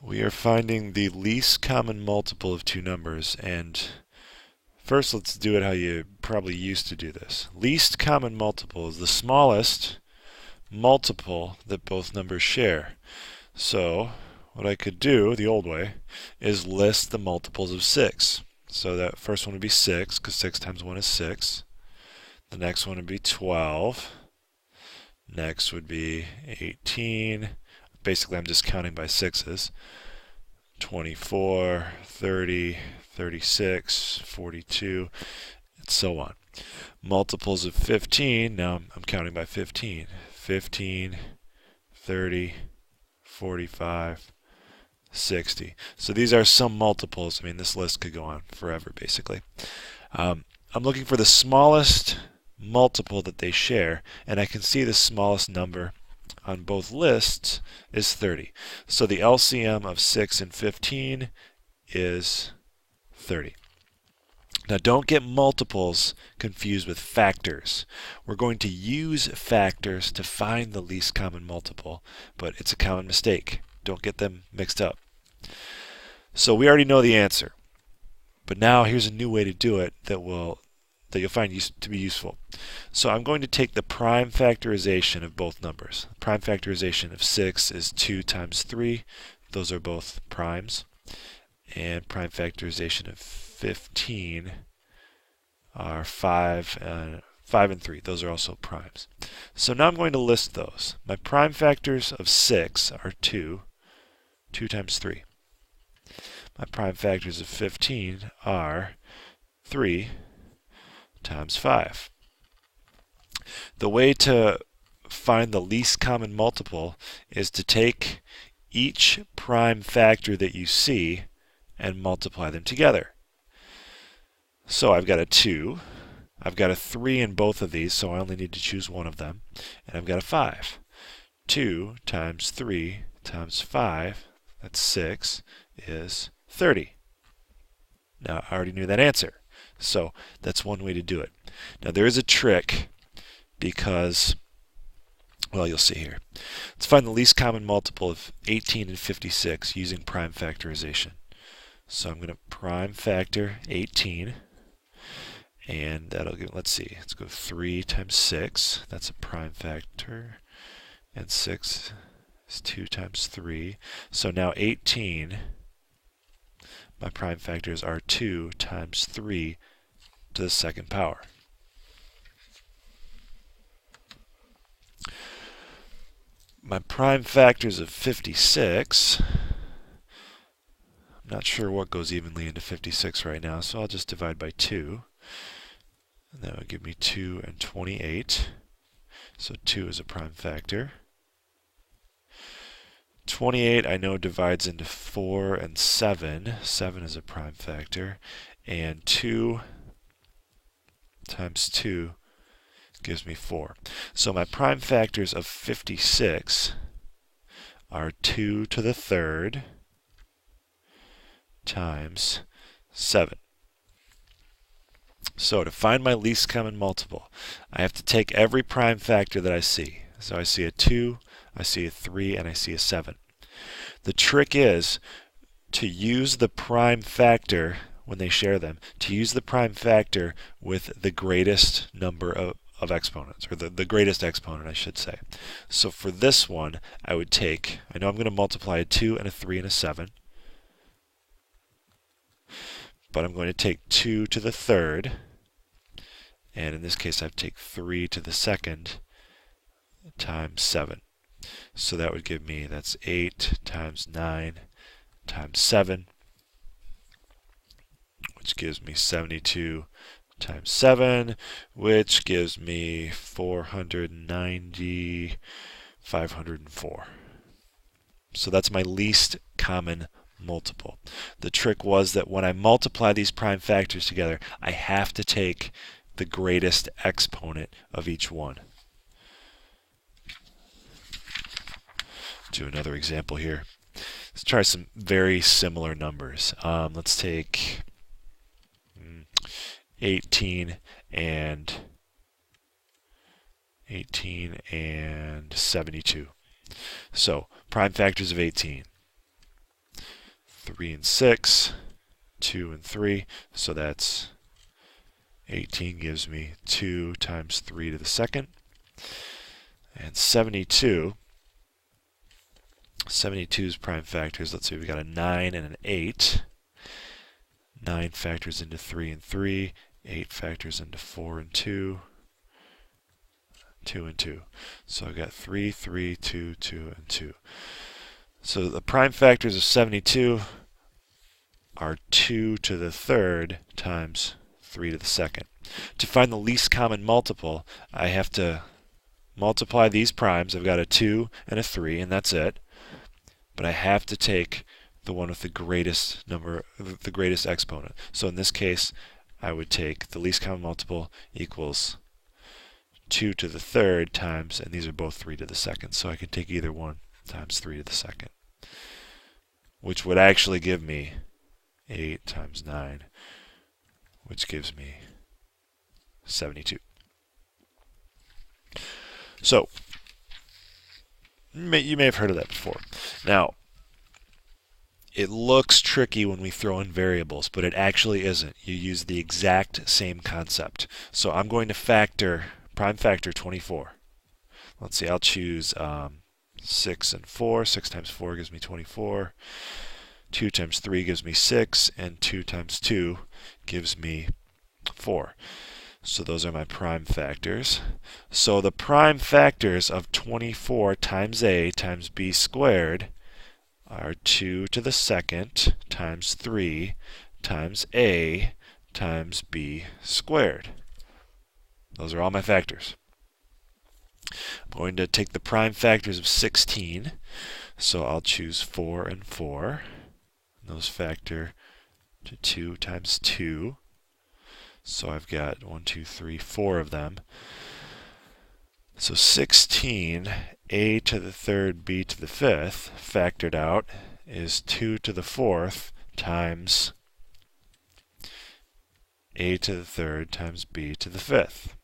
We are finding the least common multiple of two numbers, and first let's do it how you probably used to do this. Least common multiple is the smallest multiple that both numbers share. So what I could do the old way is list the multiples of 6. So that first one would be 6, because 6 times 1 is 6. The next one would be 12. Next would be 18. Basically, I'm just counting by sixes. 24, 30, 36, 42, and so on. Multiples of 15, now I'm counting by 15. 15, 30, 45, 60. So these are some multiples. I mean, this list could go on forever, basically. I'm looking for the smallest multiple that they share, and I can see the smallest number on both lists is 30. So the LCM of 6 and 15 is 30. Now don't get multiples confused with factors. We're going to use factors to find the least common multiple, but it's a common mistake. Don't get them mixed up. So we already know the answer, but now here's a new way to do it that you'll find to be useful. So I'm going to take the prime factorization of both numbers. Prime factorization of 6 is 2 times 3. Those are both primes. And prime factorization of 15 are 5 and 3. Those are also primes. So now I'm going to list those. My prime factors of 6 are 2 times 3. My prime factors of 15 are 3 times 5. The way to find the least common multiple is to take each prime factor that you see and multiply them together. So I've got a 2, I've got a 3 in both of these, so I only need to choose one of them, and I've got a 5. 2 times 3 times 5, that's 6, is 30. Now I already knew that answer. So that's one way to do it. Now there is a trick because, well, you'll see here. Let's find the least common multiple of 18 and 56 using prime factorization. So I'm going to prime factor 18, and that'll give, let's see, let's go 3 times 6. That's a prime factor, and 6 is 2 times 3. So now 18, my prime factors are 2 times 3 to the second power. My prime factors of 56, I'm not sure what goes evenly into 56 right now, so I'll just divide by 2. And that would give me 2 and 28. So 2 is a prime factor. 28 I know divides into 4 and 7. 7 is a prime factor. And 2 times 2 gives me 4. So my prime factors of 56 are 2 to the third times 7. So to find my least common multiple, I have to take every prime factor that I see. So I see a 2, I see a 3, and I see a 7. The trick is to use the prime factor, when they share them, to use the prime factor with the greatest number of exponents, or the greatest exponent, I should say. So for this one, I would take, I know I'm going to multiply a 2 and a 3 and a 7, but I'm going to take 2 to the third, and in this case I take 3 to the second times 7. So that would give me, that's 8 times 9 times 7, which gives me 72 times 7, which gives me 490, 504. So that's my least common multiple. The trick was that when I multiply these prime factors together, I have to take the greatest exponent of each one. Do another example here. Let's try some very similar numbers. Let's take 18 and 72. So prime factors of 18. 3 and 6, 2 and 3, so that's 18 gives me 2 times 3 to the second. And 72's prime factors, let's see, we've got a 9 and an 8. 9 factors into 3 and 3, 8 factors into 4 and 2, 2 and 2. So I've got 3, 3, 2, 2, and 2. So the prime factors of 72 are 2 to the third times 3 to the second. To find the least common multiple, I have to multiply these primes. I've got a 2 and a 3, and that's it. But I have to take the one with the greatest number, the greatest exponent. So in this case, I would take the least common multiple equals 2 to the third times, and these are both 3 to the second, so I can take either one times 3 to the second, which would actually give me 8 times 9, which gives me 72. So, you may have heard of that before. Now, it looks tricky when we throw in variables, but it actually isn't. You use the exact same concept. So I'm going to prime factor 24. Let's see, I'll choose 6 and 4. 6 times 4 gives me 24. 2 times 3 gives me 6, and 2 times 2 gives me 4. So those are my prime factors. So the prime factors of 24 times a times b squared are 2 to the second times 3 times a times b squared. Those are all my factors. I'm going to take the prime factors of 16, so I'll choose 4 and 4. Those factor to 2 times 2. So I've got 1, 2, 3, 4 of them. So 16, a to the third, b to the fifth, factored out, is 2 to the fourth times a to the third times b to the fifth.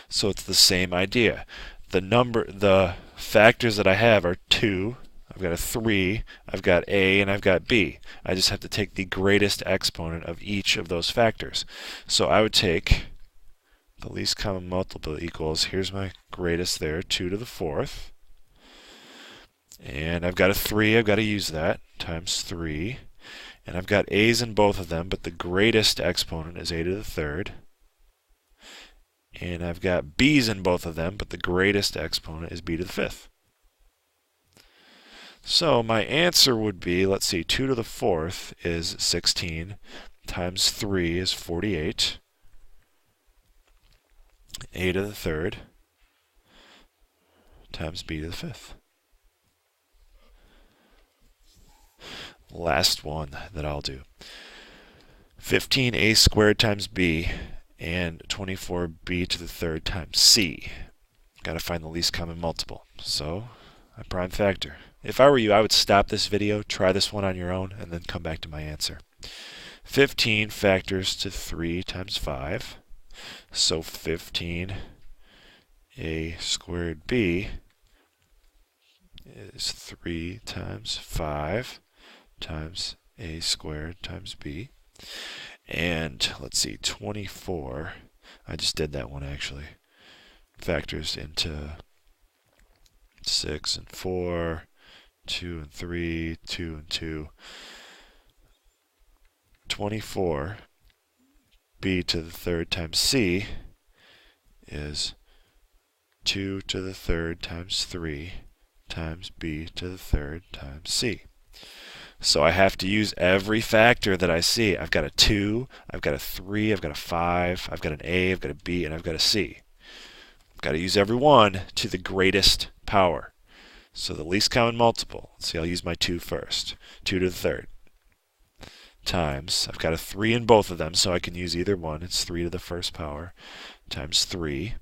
So it's the same idea. The factors that I have are 2, I've got a 3, I've got a, and I've got b. I just have to take the greatest exponent of each of those factors. So I would take the least common multiple equals, here's my greatest there, 2 to the fourth. And I've got a 3, I've got to use that, times 3. And I've got a's in both of them, but the greatest exponent is a to the third. And I've got b's in both of them, but the greatest exponent is b to the fifth. So my answer would be, let's see, 2 to the fourth is 16, times 3 is 48, a to the third times b to the fifth. Last one that I'll do. 15a squared times b and 24b to the third times c. Got to find the least common multiple. So I prime factor. If I were you, I would stop this video, try this one on your own, and then come back to my answer. 15 factors to 3 times 5. So 15a squared b is 3 times 5 times a squared times b. And let's see, 24, I just did that one actually, factors into 6 and 4, 2 and 3, 2 and 2. 24 b to the third times c is 2 to the third times 3 times b to the third times c. So I have to use every factor that I see. I've got a 2, I've got a 3, I've got a 5, I've got an a, I've got a b, and I've got a c. I've got to use every one to the greatest power. So the least common multiple, let's see, I'll use my 2 first. 2 to the third times, I've got a 3 in both of them, so I can use either one. It's 3 to the first power times 3.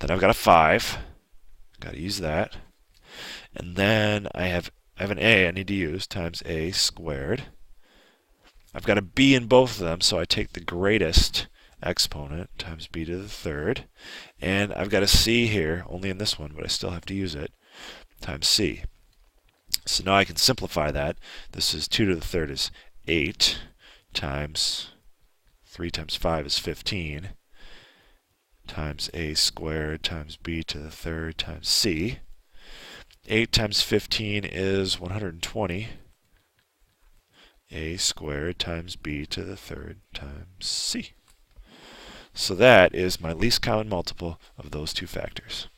Then I've got a 5. Got to use that. And then I have an a I need to use, times a squared. I've got a b in both of them, so I take the greatest exponent times b to the third. And I've got a c here, only in this one, but I still have to use it, times c. So now I can simplify that. This is 2 to the third is 8 times 3 times 5 is 15 times a squared times b to the third times c. 8 times 15 is 120. A squared times b to the third times c. So that is my least common multiple of those two factors.